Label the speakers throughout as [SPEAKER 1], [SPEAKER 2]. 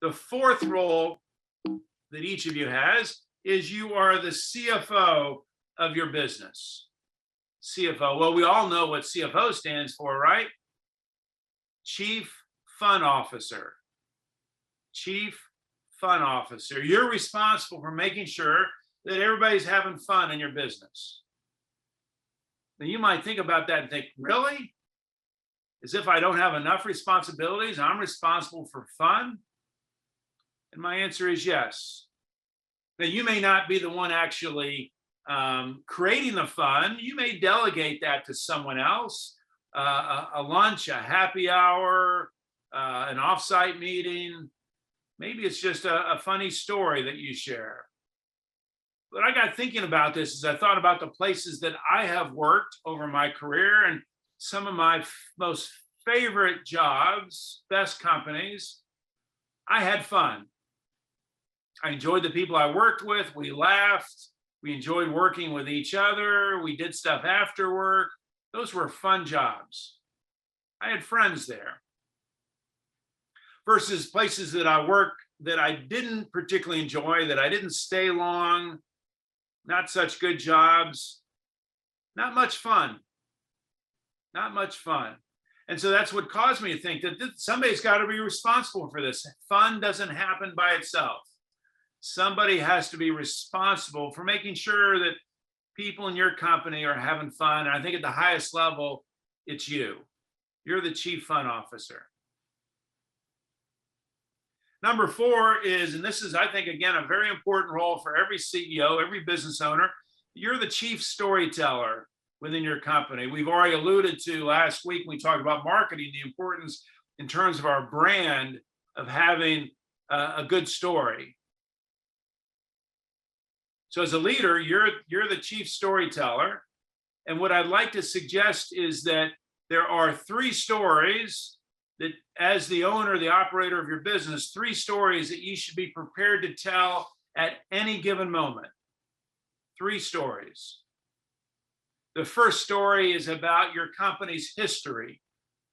[SPEAKER 1] The fourth role that each of you has is you are the CFO of your business. CFO, well, we all know what CFO stands for, right? Chief Fun Officer. Chief Fun Officer. You're responsible for making sure that everybody's having fun in your business. Now, you might think about that and think, really? As if I don't have enough responsibilities, I'm responsible for fun? And my answer is yes. Now, you may not be the one actually creating the fun. You may delegate that to someone else, a lunch, a happy hour, an offsite meeting. Maybe it's just a funny story that you share. But I got thinking about this as I thought about the places that I have worked over my career, and some of my most favorite jobs, best companies. I had fun. I enjoyed the people I worked with. We laughed. We enjoyed working with each other. We did stuff after work. Those were fun jobs. I had friends there. Versus places that I worked that I didn't particularly enjoy, that I didn't stay long, not such good jobs, not much fun. Not much fun. And so that's what caused me to think that somebody's got to be responsible for this. Fun doesn't happen by itself. Somebody has to be responsible for making sure that people in your company are having fun. And I think at the highest level, it's you. You're the Chief Fun Officer. Number 4 is, and this is, I think, again, a very important role for every CEO, every business owner. You're the chief storyteller within your company. We've already alluded to last week when we talked about marketing, the importance in terms of our brand of having a good story. So as a leader, you're the chief storyteller. And what I'd like to suggest is that there are 3 stories that, as the owner, the operator of your business, 3 stories that you should be prepared to tell at any given moment. 3 stories. The first story is about your company's history,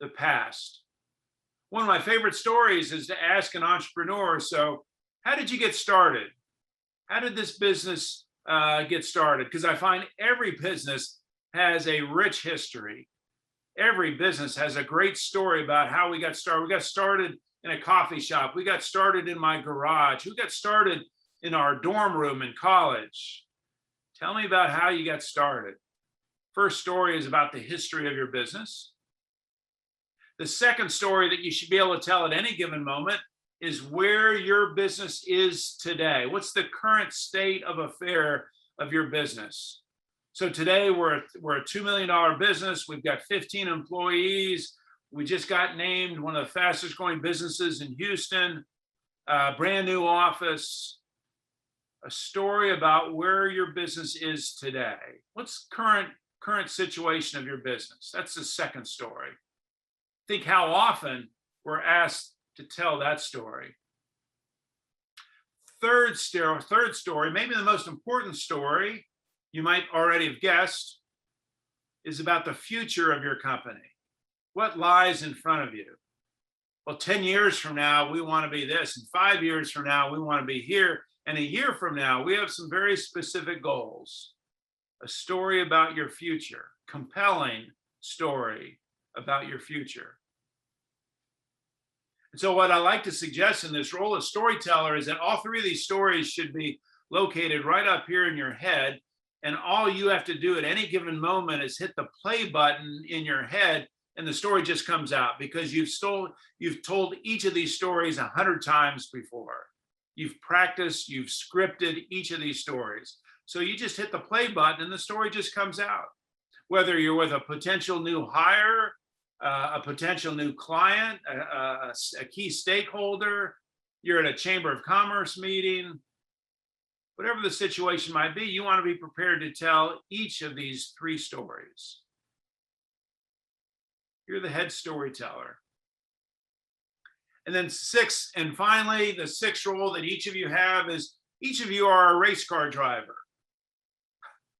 [SPEAKER 1] the past. One of my favorite stories is to ask an entrepreneur, so how did you get started? How did this business get started? Because I find every business has a rich history. Every business has a great story about how we got started. We got started in a coffee shop. We got started in my garage. We got started in our dorm room in college. Tell me about how you got started. First story is about the history of your business. The second story that you should be able to tell at any given moment is where your business is today. What's the current state of affair of your business? So today we're a $2 million business. We've got 15 employees. We just got named one of the fastest growing businesses in Houston, brand new office. A story about where your business is today. What's current situation of your business? That's the second story. Think how often we're asked to tell that story. Third story, maybe the most important story, you might already have guessed, is about the future of your company. What lies in front of you? Well, 10 years from now, we want to be this. And 5 years from now, we want to be here. And a year from now, we have some very specific goals. A story about your future, compelling story about your future. And so what I like to suggest in this role as storyteller is that all 3 of these stories should be located right up here in your head. And all you have to do at any given moment is hit the play button in your head, and the story just comes out because you've told each of these stories 100 times before. You've practiced, you've scripted each of these stories. So you just hit the play button and the story just comes out. Whether you're with a potential new hire, a potential new client, a key stakeholder, you're at a Chamber of Commerce meeting, whatever the situation might be, you want to be prepared to tell each of these 3 stories. You're the head storyteller. And then 6, and finally, the 6th role that each of you have is each of you are a race car driver.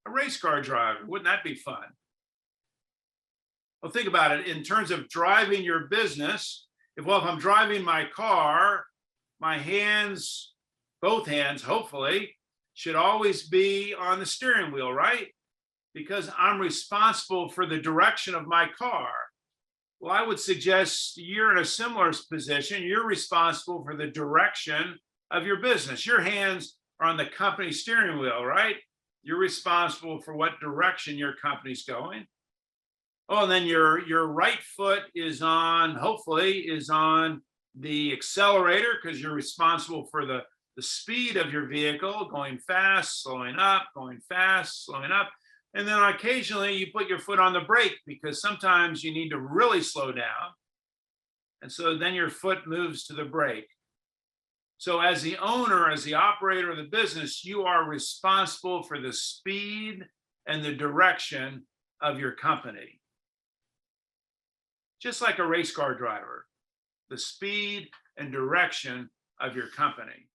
[SPEAKER 1] A race car driver, wouldn't that be fun? Well, think about it in terms of driving your business. If I'm driving my car, my hands, both hands, hopefully, should always be on the steering wheel, right? Because I'm responsible for the direction of my car. Well, I would suggest you're in a similar position. You're responsible for the direction of your business. Your hands are on the company steering wheel, right? You're responsible for what direction your company's going. Oh, and then your right foot is on, hopefully, is on the accelerator because you're responsible for the speed of your vehicle, going fast, slowing up, going fast, slowing up. And then occasionally you put your foot on the brake because sometimes you need to really slow down. And so then your foot moves to the brake. So as the owner, as the operator of the business, you are responsible for the speed and the direction of your company. Just like a race car driver, the speed and direction of your company.